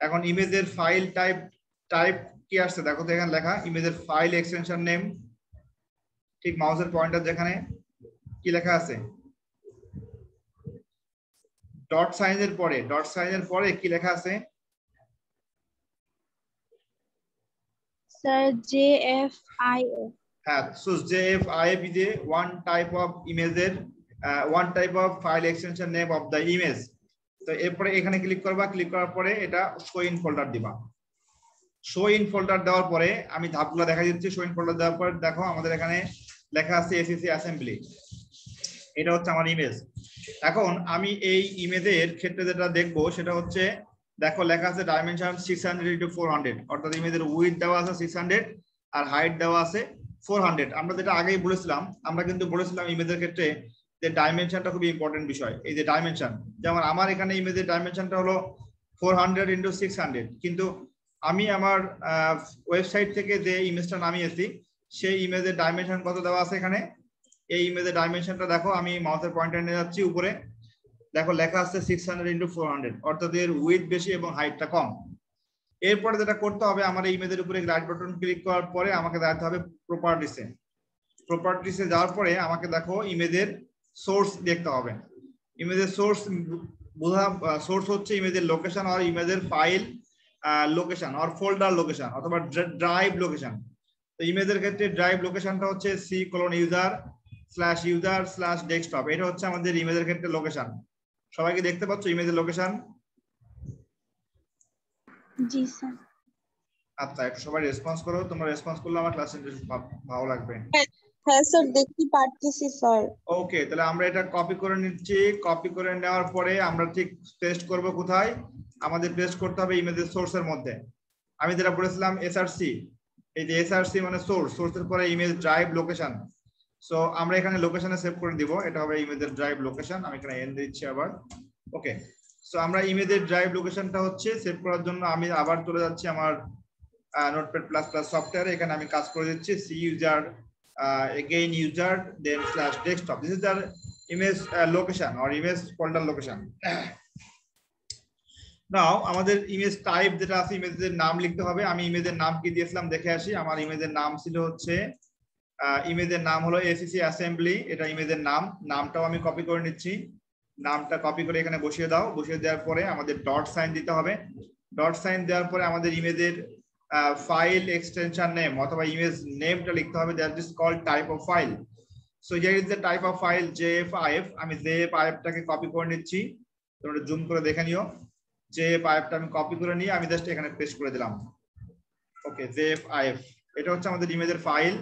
Speaker 1: এখন ইমেজের ফাইল টাইপ কি আসছে দেখো তো, এখানে লেখা ইমেজের ফাইল এক্সটেনশন নেম। ঠিক মাউসের পয়েন্টার যেখানে কি লেখা আছে, ডট সাইনের পরে কি লেখা আছে?
Speaker 3: Sir, JFIF.
Speaker 1: So JFIF is one type of images, one type of file extension name of the image. তো এরপরে এখানে ক্লিক করবা, ক্লিক করার পরে এটা শো ইন ফোল্ডার দিবা। শো ইন ফোল্ডার দেওয়ার পরে আমি ধাপগুলো দেখা দিচ্ছি। শো ইন ফোল্ডার দেওয়ার পর দেখো আমাদের এখানে লেখা আছে এসিসি অ্যাসেম্বলি, এটা হচ্ছে আমার ইমেজ। এখন আমি এই ইমেজের ক্ষেত্রে যেটা দেখবো সেটা হচ্ছে, দেখো লেখা আছে ডাইমেনশন 600x400, অর্থাৎ ইমেজের উইডথ দেওয়া আছে 600 আর হাইট দেওয়া আছে 400। আমরা যেটা আগেই বলেছিলাম, আমরা কিন্তু বলেছিলাম ইমেজের ক্ষেত্রে যে ডাইমেনশনটা খুবই ইম্পর্টেন্ট বিষয়। এই যে ডাইমেনশন, যেমন আমার এখানে ইমেজের ডাইমেনশনটা হলো 400x600, কিন্তু আমি আমার ওয়েবসাইট থেকে যে ইমেজটা নামিয়েছি সেই ইমেজের ডাইমেনশন কত দেওয়া আছে এখানে। এই ইমেজের ডাইমেনশনটা দেখো, আমি মাউসের পয়েন্টার নিয়ে যাচ্ছি উপরে, দেখো লেখা আছে 600x400, অর্থাৎ এর উইডথ বেশি এবং হাইটটা কম। এরপরে যেটা করতে হবে, আমার এই ইমেজের উপরে রাইট বাটন ক্লিক করার পরে আমাকে যেতে হবে প্রপার্টিসে। প্রপার্টিসে যাওয়ার পরে আমাকে দেখো ইমেজের সোর্স দেখতে হবে। ইমেজের সোর্স সোর্স হচ্ছে ইমেজের লোকেশন আর ইমেজের ফাইল লোকেশন আর ফোল্ডার লোকেশন অথবা ড্রাইভ লোকেশন। তো ইমেজের ক্ষেত্রে ড্রাইভ লোকেশনটা হচ্ছে c:user/user/desktop, এটা হচ্ছে আমাদের ইমেজের ক্ষেত্রে লোকেশন। সবাই কি দেখতে পাচ্ছ ইমেজের লোকেশন?
Speaker 3: জি স্যার।
Speaker 1: আচ্ছা, একটু সবাই রেসপন্স করো, তোমরা রেসপন্স করলে আমার ক্লাস ভালো লাগবে।
Speaker 4: হ্যাঁ স্যার, দেখতে পারতেছি স্যার।
Speaker 1: ওকে, তাহলে আমরা এটা কপি করে নিচ্ছি। কপি করে নেওয়ার পরে আমরা ঠিক পেস্ট করব কোথায়? আমাদের পেস্ট করতে হবে ইমেজের সোর্সের মধ্যে। আমি যেটা বলেছিলাম এসআরসি, এই যে এসআরসি মানে সোর্স, সোর্সের পরে ইমেজ ড্রাইভ লোকেশন। সো আমরা এখানে লোকেশনে সেভ করে দিব, এটা হবে ইমেজের ড্রাইভ লোকেশন। আমি এখানে এন দিচ্ছি আবার। ওকে, সো আমরা ইমেজের ড্রাইভ লোকেশনটা হচ্ছে সেভ করার জন্য আমি আবার চলে যাচ্ছি আমার নোটপ্যাড প্লাস প্লাস সফটওয়্যারে। এখানে আমি কাজ করে দিচ্ছি c:user again user then /desktop. This is the image location or image folder location. Now আমাদের ইমেজ টাইপ যেটা আছে, ইমেজের নাম লিখতে হবে। আমি ইমেজের নাম কি দিয়েছিলাম দেখে আসি। আমার ইমেজের নাম ছিল হচ্ছে ইমেজের নাম হলো এসিসি অ্যাসেম্বলি, এটা ইমেজের নাম। নামটাও আমি কপি করে নিচ্ছি। নামটা কপি করে এখানে বসিয়ে দাও। বসিয়ে দেওয়ার পরে আমাদের ডট সাইন দিতে হবে। ডট সাইন দেওয়ার পরে আমাদের ইমেজের ফাইল এক্সটেনশন নেম অথবা ইমেজ নেমটা লিখতে হবে, that is called type of file. So here is the type of file JFIF। আমি JFIF-টাকে কপি করে নিচ্ছি, তোমরা জুম করে দেখে নিও। JFIF-টা আমি কপি করে নিয়ে আমি জাস্ট এখানে পেস্ট করে দিলাম। ওকে, JFIF এটা হচ্ছে আমাদের ইমেজের ফাইল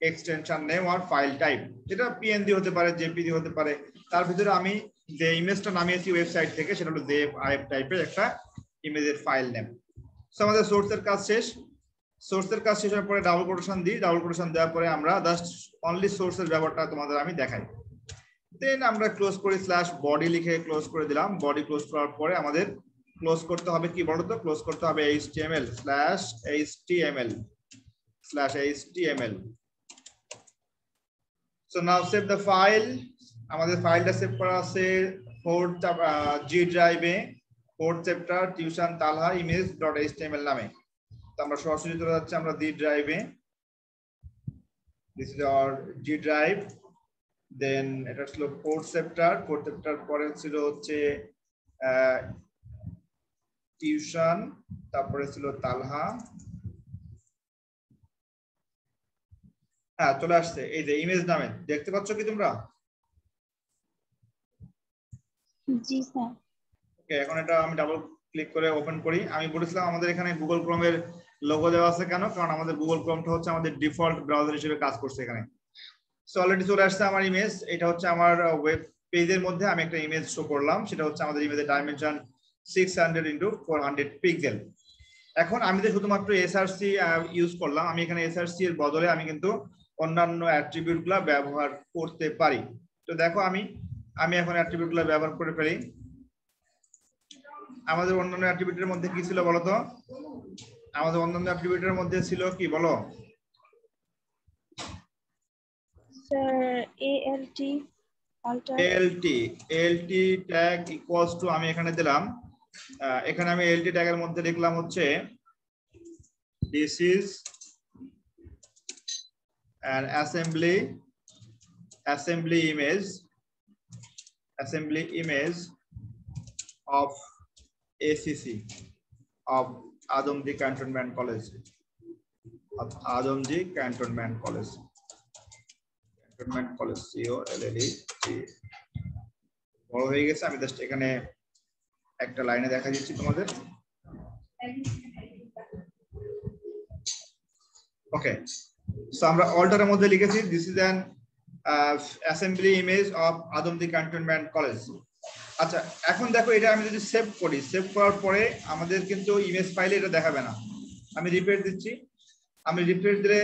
Speaker 1: এক্সটেনশন নেম আর ফাইল টাইপ, যেটা PNG হতে পারে, JPG হতে পারে। তার ভিতরে আমি যে ইমেজটা নামিয়েছি ওয়েবসাইট থেকে সেটা হলো JFIF টাইপের একটা ইমেজের ফাইল নেম। সো আমাদের সোর্সের কাজ শেষ। সোর্সের কাজ শেষ হওয়ার পরে ডাবল কোটেশন দিই। ডাবল কোটেশন দেওয়ার পরে আমরা জাস্ট অনলি সোর্সের ব্যবহারটা তোমাদের আমি দেখাই। দেন আমরা ক্লোজ করি, /body লিখে ক্লোজ করে দিলাম। বডি ক্লোজ করার পরে আমাদের ক্লোজ করতে হবে কি বলো তো? ক্লোজ করতে হবে HTML/HTML. So now save the file. আমাদের ফাইলটা সেভ করা আছে 4th G ড্রাইভে, 4th চ্যাপ্টার টিউশন তালহা image.html নামে। তো আমরা সরাসরি চলে যাচ্ছি আমরা D ড্রাইভে। This is our G drive. Then এটা ছিল 4th চ্যাপ্টার। 4th চ্যাপ্টার পরে ছিল হচ্ছে টিউশন, তারপরে ছিল তালহা। হ্যাঁ, চলে আসছে এই যে ইমেজ নামে, দেখতে পাচ্ছ কি তোমরা?
Speaker 3: জি স্যার।
Speaker 1: ওকে, এখন এটা আমি ডাবল ক্লিক করে ওপেন করি। আমি বলেছিলাম আমাদের এখানে গুগল ক্রোমের লোগো দেওয়া আছে কেন? কারণ আমাদের গুগল ক্রোমটা হচ্ছে আমাদের ডিফল্ট ব্রাউজার হিসেবে কাজ করছে এখানে। সো অলরেডি চলে আসছে আমার ইমেজ। এটা হচ্ছে আমার ওয়েব পেজের মধ্যে আমি একটা ইমেজ শো করলাম, সেটা হচ্ছে আমাদের ইমেজের ডাইমেনশন 600x400 পিক্সেল। এখন আমি যে শুধুমাত্র এসআরসি ইউজ করলাম, আমি এখানে এসআরসি এর বদলে আমি কিন্তু অন্যান্য অ্যাট্রিবিউটগুলো ব্যবহার করতে পারি। তো দেখো আমি এখন অ্যাট্রিবিউটগুলো ব্যবহার করে ফেলি। আমাদের অন্যান্য অ্যাট্রিবিউটের মধ্যে কি ছিল বলো তো? আমাদের অন্যান্য অ্যাট্রিবিউটের মধ্যে ছিল কি বলো?
Speaker 3: Sir
Speaker 1: ALT tag equals to আমি এখানে দিলাম, এখানে আমি ALT ট্যাগের মধ্যে লিখলাম হচ্ছে this is an assembly image of ACC of Adamdi Cantonment College. Adamjee cantonment college, cantonment college COLLE বড় হয়ে গেছে। আমি জাস্ট এখানে একটা লাইনে দেখা দিচ্ছি তোমাদের। ওকে, সো আমরা অল্টারের মধ্যে লিখেছি this is an assembly image of Adamjee cantonment college. আচ্ছা, এখন দেখো এটা আমি যদি সেভ করি, সেভ করার পরে আমাদের কিন্তু ইমেজ ফাইলে এটা দেখাবে না। আমি রিফ্রেশ দিচ্ছি, আমি রিফ্রেশ দিলে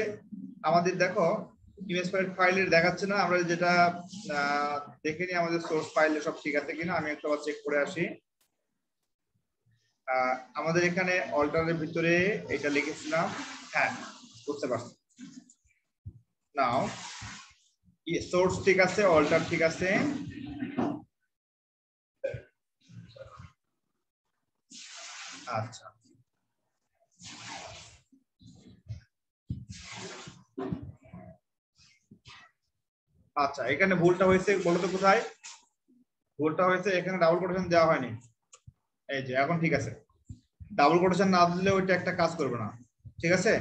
Speaker 1: আমাদের দেখো ইমেজ ফাইলে দেখাচ্ছে না। আমরা যেটা দেখে নিই আমাদের সোর্স ফাইলে সব ঠিক আছে কিনা। আমি একটু চেক করে আসি। আমাদের এখানে অল্টারের ভিতরে এটা লিখেছিলাম, হ্যাঁ বুঝতে পারছি। নাও সোর্স ঠিক আছে, অল্টার ঠিক আছে। আচ্ছা, আচ্ছা এখানে ভুলটা হয়েছে বলতো কোথায়? ভুলটা হয়েছে এখানে ডাবল কোটেশন দেওয়া হয়নি। এই যে এখন ঠিক আছে, ডাবল কোটেশন না দিলে ওইটা একটা কাজ করবে না। ঠিক আছে,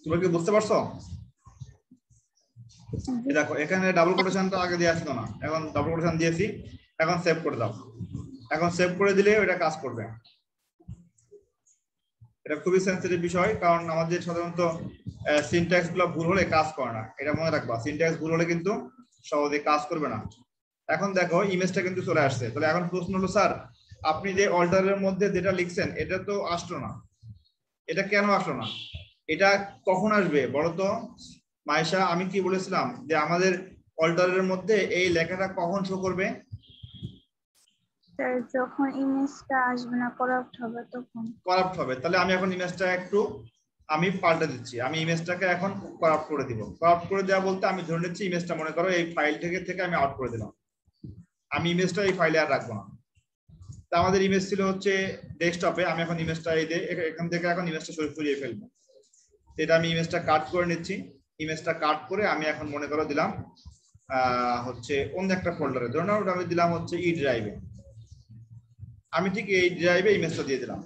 Speaker 1: তোমরা কি বুঝতে পারছো? দেখো এখানে ডাবল কোটেশনটা আগে দেওয়া ছিল না, এখন ডাবল কোটেশন দিয়েছি। এখন সেভ করে দাও। এখন সেভ করে দিলে ওটা কাজ করবে। এটা খুবই সেন্সিটিভ বিষয়, কারণ আমাদের সাধারণত সিনট্যাক্স গুলো ভুল হলে কাজ করে না। এটা মনে রাখবা, সিনট্যাক্স ভুল হলে কিন্তু সহজে কাজ করবে না। এখন দেখো ইমেজটা কিন্তু চলে আসছে। তাহলে এখন প্রশ্ন হলো, স্যার আপনি যে অল্টারের মধ্যে যেটা লিখছেন এটা তো আসলো না, এটা কেন আসলো না? এটা কখন আসবে বলো তো মাইশা? আমি কি বলেছিলাম যে আমাদের অল্টারের মধ্যে এই লেখাটা কখন শো করবে?
Speaker 3: স্যার যখন ইমেজটা আসবে না, করাপ্ট হবে তখন।
Speaker 1: করাপ্ট হবে। তাহলে আমি এখন ইমেজটা একটু আমি পাল্টে দিচ্ছি। আমি ইমেজটাকে এখন করাপ্ট করে দিব। করাপ্ট করে দেওয়া বলতে আমি ধরে নিচ্ছি ইমেজটা মনে করো এই ফাইল থেকে আমি আউট করে দিলাম। আমি ইমেজটা এই ফাইলে আর রাখবো না। তা আমাদের ইমেজ ছিল হচ্ছে ডেস্কটপে। আমি এখন ইমেজটা এই যে এখান থেকে এখন ইমেজটা সরিয়ে ফেলবো। এটা আমি ইমেজটা কাট করে নিচ্ছি। ইমেজটা কাট করে আমি এখন মনে করো দিলাম হচ্ছে অন্য একটা ফোল্ডারে। ধরুন ওটা আমি দিলাম হচ্ছে ই ড্রাইভে। আমি ঠিক এই ড্রাইভে ইমেজটা দিয়ে দিলাম।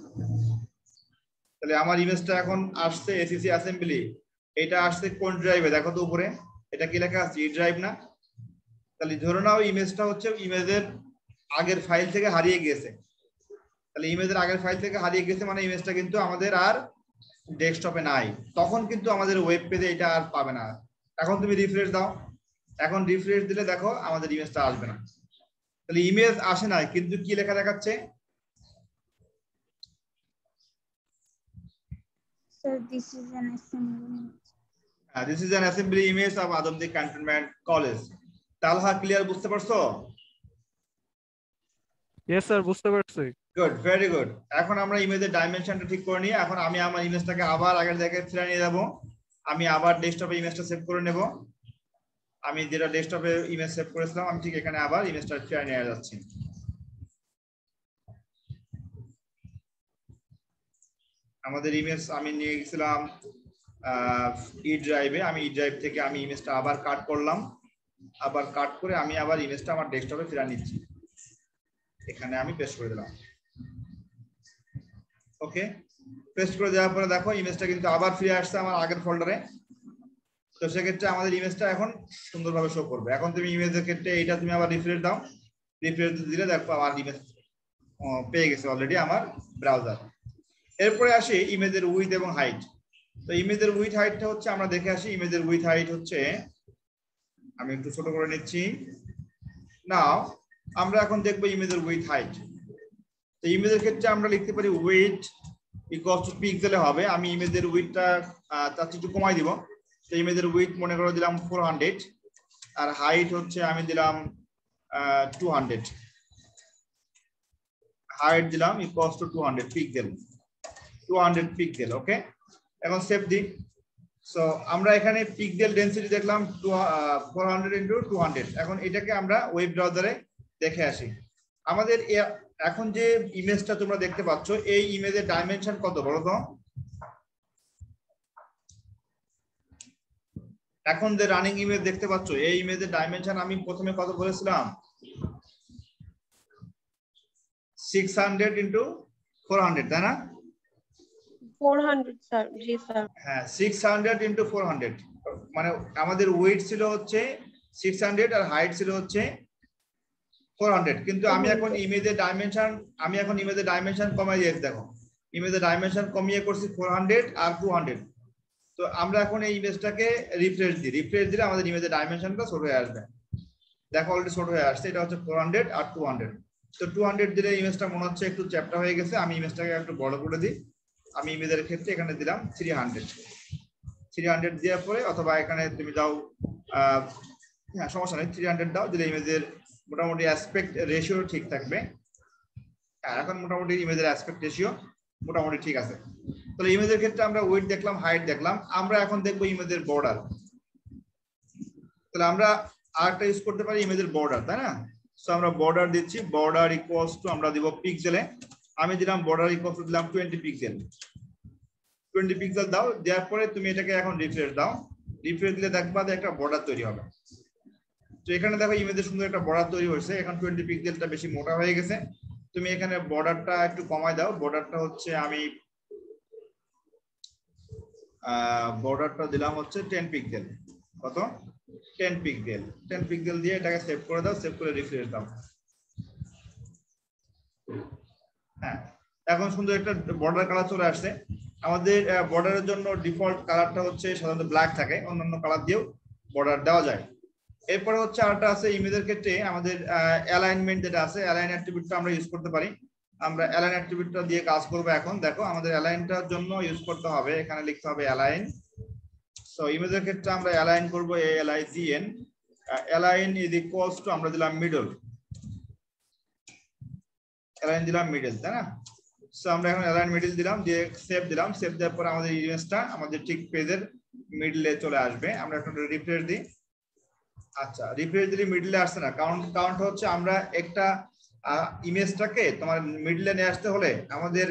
Speaker 1: তাহলে আমার ইমেজটা এখন আসছে এসিসি অ্যাসেম্বলি। এটা আসছে কোন ড্রাইভে দেখো তো উপরে, এটা কি লেখা আছে? ই ড্রাইভ না? তাহলে ধরে নাও ইমেজটা হচ্ছে ইমেজের আগের ফাইল থেকে হারিয়ে গিয়েছে। তাহলে ইমেজের আগের ফাইল থেকে হারিয়ে গেছে মানে ইমেজটা কিন্তু আমাদের আর ডেস্কটপে নাই। তখন কিন্তু আমাদের ওয়েব পেজে এটা আর পাবে না। এখন তুমি রিফ্রেশ দাও। এখন রিফ্রেশ দিলে দেখো আমাদের ইমেজটা আসবে না। তাহলে ইমেজ আসে না, কিন্তু কি লেখা দেখাচ্ছে?
Speaker 3: Sir this is an assembly.
Speaker 1: This is an assembly image of Adamjee cantonment college. Talha clear? বুঝতে পারছো?
Speaker 2: ইয়েস স্যার, বুঝতে পারছি।
Speaker 1: Good, very good. এখন আমরা ইমেজের ডাইমেনশনটা ঠিক করে নিই। এখন আমি আমার ইমেজটাকে আবার আগের জায়গায় ফিরে নিয়ে যাব। আমি আবার ডেস্কটপে ইমেজটা সেভ করে নেব। আমি যেটা ডেস্কটপে ইমেজ সেভ করেছিলাম আমি ঠিক এখানে আবার ইমেজটা ফিরে নিয়ে যাচ্ছি। আমাদের ইমেজ আমি নিয়ে গেছিলাম ই ড্রাইভে। আমি ই ড্রাইভ থেকে আমি ইমেজটা আবার কাট করলাম। আবার কাট করে আমি আবার ইমেজটা আমার ডেস্কটপে ফিরে নিচ্ছি। এখানে আমি পেস্ট করে দিলাম। ওকে, পেস্ট করে দেওয়ার পরে দেখো ইমেজটা কিন্তু আবার ফিরে আসছে আমার আগের ফোল্ডারে। তো সেক্ষেত্রে আমাদের ইমেজটা এখন সুন্দরভাবে শো করবে। এখন তুমি ইমেজের ক্ষেত্রে এইটা তুমি আবার রিফ্রেশ দাও। রিফ্রেশ দিলে দেখো আমার ইমেজ পেয়ে গেছে অলরেডি আমার ব্রাউজার। এরপরে আসি ইমেজের উইথ এবং হাইট। তো ইমেজের উইথ হাইটটা হচ্ছে আমরা দেখে আসি। ইমেজের উইথ হাইট হচ্ছে, আমি একটু ছোট করে নিচ্ছি। নাও আমরা এখন দেখবো ইমেজের উইথ হাইট। তো ইমেজের ক্ষেত্রে আমরা লিখতে পারি উইথ ইকুয়ালস টু পিক্সেলে হবে। আমি ইমেজের উইথটা তার একটু কমাই দিব। তো ইমেজের উইথ মনে করে দিলাম 400 আর হাইট হচ্ছে আমি দিলাম 200। হাইট দিলাম ইকুয়ালস টু 200 পিক্সেল, 200 পিক্সেল। ওকে, এখন সেভ দিই। সো আমরা এখানে পিক্সেল ডেনসিটি দেখলাম 400 ইনটু 200। এখন এটাকে আমরা ওয়েব ব্রাউজারে দেখে আসি। আমাদের এখন যে ইমেজটা তোমরা দেখতে পাচ্ছ এই ইমেজের ডাইমেনশন কত বলো তো? এখন যে রানিং ইমেজ দেখতে পাচ্ছ এই ইমেজের ডাইমেনশন আমি প্রথমে কত বলেছিলাম? 600 ইনটু 400, তাই না?
Speaker 4: 400 স্যার। জি স্যার।
Speaker 1: হ্যাঁ 600 into 400 মানে আমাদের ওয়েট ছিল হচ্ছে 600 আর হাইট ছিল হচ্ছে 400 কিন্তু আমি এখন ইমেজের ডাইমেনশন কমাই দিয়েছি দেখো ইমেজের ডাইমেনশন কমিয়ে করছি 400 আর 200 তো আমরা এখন এই ইমেজটাকে রিফ্রেশ দিলে আমাদের ইমেজের ডাইমেনশনটা ছোট হয়ে আসবে দেখো অলরেডি ছোট হয়ে আসছে এটা হচ্ছে 400 আর 200 তো 200 দিলে ইমেজটা মনে হচ্ছে একটু চ্যাপ্টা হয়ে গেছে আমি ইমেজটাকে একটু বড় করে দিই আমি ইমেজের ক্ষেত্রে এখানে দিলাম 300 দেওয়ার পরে অথবা এখানে তুমি দাও হ্যাঁ সমস্যা নেই 300 দাও দিলে ইমেজের মোটামুটি অ্যাসপেক্ট রেশিও ঠিক থাকবে এখন মোটামুটি ইমেজের অ্যাসপেক্ট রেশিও মোটামুটি ঠিক আছে তাহলে ইমেজের ক্ষেত্রে আমরা ওয়েট দেখলাম হাইট দেখলাম আমরা এখন দেখবো ইমেজের বর্ডার তাহলে আমরা আরেকটা ইউজ করতে পারি ইমেজের বর্ডার তাই না সো আমরা বর্ডার দিচ্ছি বর্ডার ইকুয়ালস টু আমরা দিব পিক্সেলে আমি দিলাম বর্ডার ইকুয়ালস টু দিলাম 20 পিক্সেল দাও দেওয়ার পরে তুমি এটাকে এখন রিফ্রেশ দাও রিফ্রেশ দিলে দেখবা যে একটা বর্ডার তৈরি হবে তো এখানে দেখো ইমেজে সুন্দর একটা বর্ডার তৈরি হয়েছে এখন 20 পিক্সেলটা বেশি মোটা হয়ে গেছে তুমি এখানে বর্ডারটা একটু কমায় দাও বর্ডারটা হচ্ছে আমি বর্ডারটা দিলাম হচ্ছে 10 পিক্সেল কত 10 পিক্সেল দিয়ে এটাকে সেভ করে দাও সেভ করে রিফ্রেশ দাও হ্যাঁ এখন সুন্দর একটা বর্ডার কালার চলে আসছে আমাদের বর্ডারের জন্য ডিফল্ট কালারটা হচ্ছে সাধারণত ব্ল্যাক থাকে অন্যান্য কালার দিয়েও বর্ডার দেওয়া যায় এরপরে হচ্ছে আরেকটা আছে ইমেজের ক্ষেত্রে আমাদের অ্যালাইনমেন্ট যেটা আছে অ্যালাইন অ্যাট্রিবিউটটা আমরা ইউজ করতে পারি আমরা অ্যালাইন অ্যাট্রিবিউটটা দিয়ে কাজ করব এখন দেখো আমাদের অ্যালাইনটার জন্য ইউজ করতে হবে এখানে লিখতে হবে অ্যালাইন সো ইমেজের ক্ষেত্রে আমরা অ্যালাইন করব ALIGN align is equals to আমরা দিলাম মিডল অ্যালাইন দিলাম মিডল তাই না সো আমরা এখন অ্যালাইন মিডল দিলাম দিয়ে সেভ দেওয়ার পর আমাদের ইমেজটা আমাদের ঠিক পেজের মিডলে চলে আসবে আমরা একটু রিফ্রেশ দিই আচ্ছা রিফ্রেশ দিলে মিডলে আসছে না কারণ হচ্ছে আমরা একটা ইমেজটাকে তোমার মিডলে নিয়ে আসতে হলে আমাদের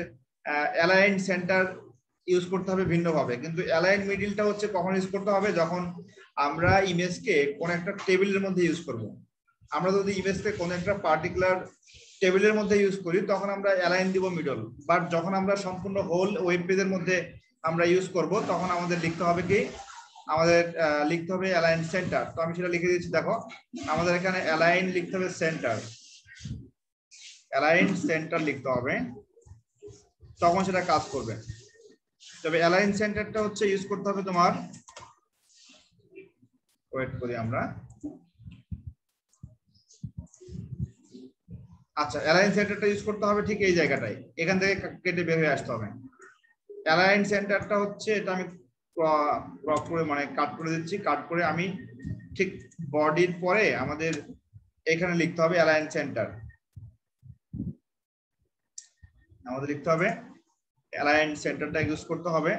Speaker 1: অ্যালাইন সেন্টার ইউজ করতে হবে ভিন্নভাবে কিন্তু অ্যালাইন মিডলটা হচ্ছে কখন ইউজ করতে হবে যখন আমরা ইমেজকে কোন একটা টেবিলের মধ্যে ইউজ করব আমরা যদি ইমেজকে কোন একটা পার্টিকুলার টেবিলের মধ্যে ইউজ করি তখন আমরা অ্যালাইন দিব মিডল বাট যখন আমরা সম্পূর্ণ হোল ওয়েব পেজের মধ্যে আমরা ইউজ করব তখন আমাদের লিখতে হবে কি আমাদের লিখতে হবে অ্যালাইন সেন্টার তো আমি সেটা লিখে দিচ্ছি দেখো আমাদের এখানে অ্যালাইন লিখতে হবে সেন্টার অ্যালাইন সেন্টার লিখতে হবে তখন সেটা কাজ করবে তবে অ্যালাইন সেন্টারটা হচ্ছে ইউজ করতে হবে তোমার ওয়েট করি আমরা আচ্ছা অ্যালাইন সেন্টারটা ইউজ করতে হবে ঠিক এই জায়গাটায় এখান থেকে কেটে বের হয়ে আসতে হবে অ্যালাইন সেন্টারটা হচ্ছে এটা আমি ক্রপ করে মানে কাট করে দিচ্ছি কাট করে আমি ঠিক বডির পরে আমাদের এখানে লিখতে হবে অ্যালাইন সেন্টার আমাদের লিখতে হবে অ্যালাইন সেন্টারটা ইউজ করতে হবে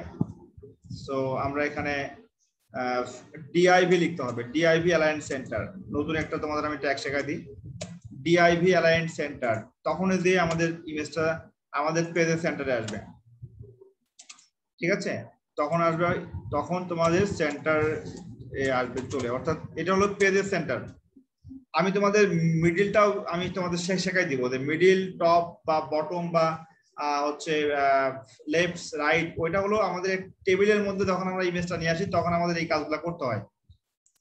Speaker 1: সো আমরা এখানে ডিআইভি লিখতে হবে ডিআইভি অ্যালাইন সেন্টার নতুন একটা তোমাদের আমি ট্যাগ শেখাই দিই ডিআইভি অ্যালাইন সেন্টার তখনই দিয়ে আমাদের ইমেজটা আমাদের পেজের সেন্টারে আসবে ঠিক আছে তখন আসবে তখন তোমাদের সেন্টার আসবে চলে অর্থাৎ এটা হলো পেজের সেন্টার আমি তোমাদের মিডলটাও আমি তোমাদের শেখাই দিব যে মিডল টপ বা বটম বা হচ্ছে লেফট রাইট ওইটা হলো আমাদের টেবিলের মধ্যে যখন আমরা ইমেজটা নিয়ে আসি তখন আমাদের এই কাজগুলো করতে হয়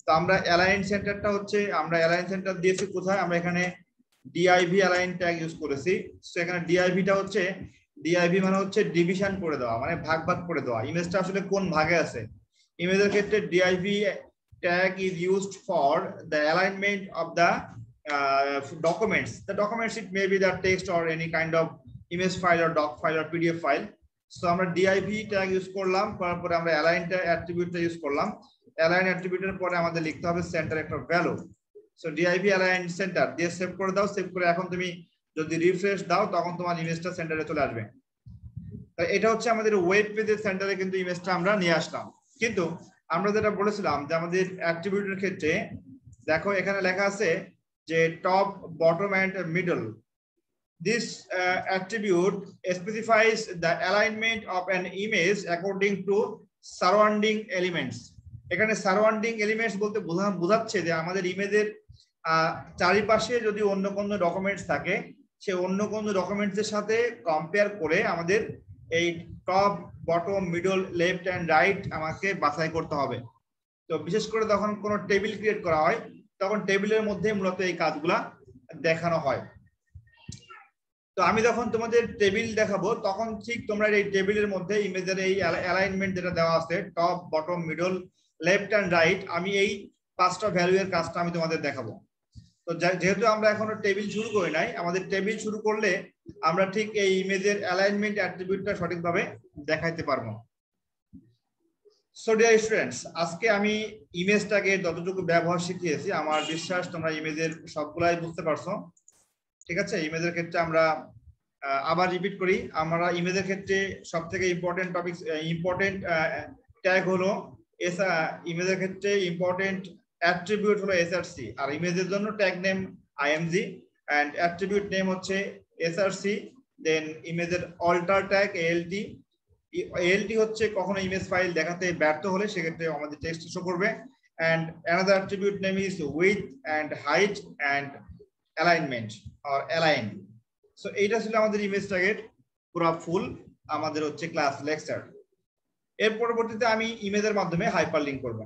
Speaker 1: তো আমরা অ্যালাইন সেন্টারটা হচ্ছে আমরা অ্যালাইন সেন্টার দিয়েছি কোথায় আমরা এখানে ডিআইভি অ্যালাইন ট্যাগ ইউজ করেছি তো এখানে ডিআইভিটা হচ্ছে ডিআইভি মানে হচ্ছে ডিভিশন করে দেওয়া মানে ভাগ করে দেওয়া ইমেজটা আসলে কোন ভাগে আছে ইমেজের ক্ষেত্রে DIV tag is used for the alignment of the documents it may be the text or any kind of image file or doc file or pdf file so আমরা div tag ইউজ করলাম তারপরে আমরা align attribute ইউজ করলাম align attribute এর পরে আমাদের লিখতে হবে center একটা value so div align center দিয়ে সেভ করে দাও সেভ করে এখন তুমি যদি রিফ্রেশ দাও তখন তোমার ইমেজটা সেন্টারে চলে আসবে তাই এটা হচ্ছে আমাদের ওয়েব পেজের সেন্টারে কিন্তু ইমেজটা আমরা নিয়ে আসলাম কিন্তু আমরা যেটা বলেছিলাম যে আমাদের অ্যাট্রিবিউটের ক্ষেত্রে দেখো এখানে লেখা আছে যে top bottom and middle this attribute specifies the alignment of an image according to surrounding elements এখানে সারাউন্ডিং এলিমেন্টস বলতে বোঝাচ্ছে যে আমাদের ইমেজের চারিপাশে যদি অন্য কোনো ডকুমেন্টস থাকে সে অন্য কোনো ডকুমেন্টসের সাথে কম্পেয়ার করে আমাদের এই top, bottom, middle, left and right আমাকে বাছাই করতে হবে। তো বিশেষ করে যখন কোনো টেবিল ক্রিয়েট করা হয় তখন টেবিলের মধ্যে মূলত এই কাজগুলা দেখানো হয়। তো আমি যখন তোমাদের টেবিল দেখাবো তখন ঠিক তোমরা এই টেবিলের মধ্যে ইমেজের এই অ্যালাইনমেন্ট যেটা দেওয়া আছে top, bottom, middle, left and right, আমি এই 5টা ভ্যালু এর কাজটা আমি তোমাদের দেখাবো। তো যেহেতু আমরা এখনো টেবিল শুরু করি নাই, আমাদের টেবিল শুরু করলে আমরা ঠিক এই ইমেজের অ্যালাইনমেন্ট অ্যাট্রিবিউটটা সঠিকভাবে দেখাইতে পারবো। সো ডিয়ার স্টুডেন্টস, আজকে আমি ইমেজটাকে যতটুকু ব্যবহার শিখিয়েছি আমার বিশ্বাস তোমরা ইমেজের সবগুলাই বুঝতে পারছো। ঠিক আছে, ইমেজের ক্ষেত্রে আমরা আবার রিপিট করি, আমরা ইমেজের ক্ষেত্রে সবথেকে ইম্পর্টেন্ট টপিকস, ইম্পর্টেন্ট ট্যাগ হলো ইমেজের ক্ষেত্রে ইম্পর্টেন্ট অ্যাট্রিবিউট হলো এসআরসি, আর ইমেজের জন্য tag name IMG and attribute name হচ্ছে এসআরসি। দেন ইমেজের অল্টার ট্যাগ এএলটি। এএলটি হচ্ছে কখনো ইমেজ ফাইল দেখাতে ব্যর্থ হলে সেক্ষেত্রে আমাদের টেক্সট শো করবে। And another attribute name is width and height and alignment or align. So এইটা ছিল আমাদের ইমেজ ট্যাগের পুরো ফুল আমাদের হচ্ছে ক্লাস লেকচার। এর পরবর্তীতে আমি ইমেজের মাধ্যমে হাইপারলিংক করব।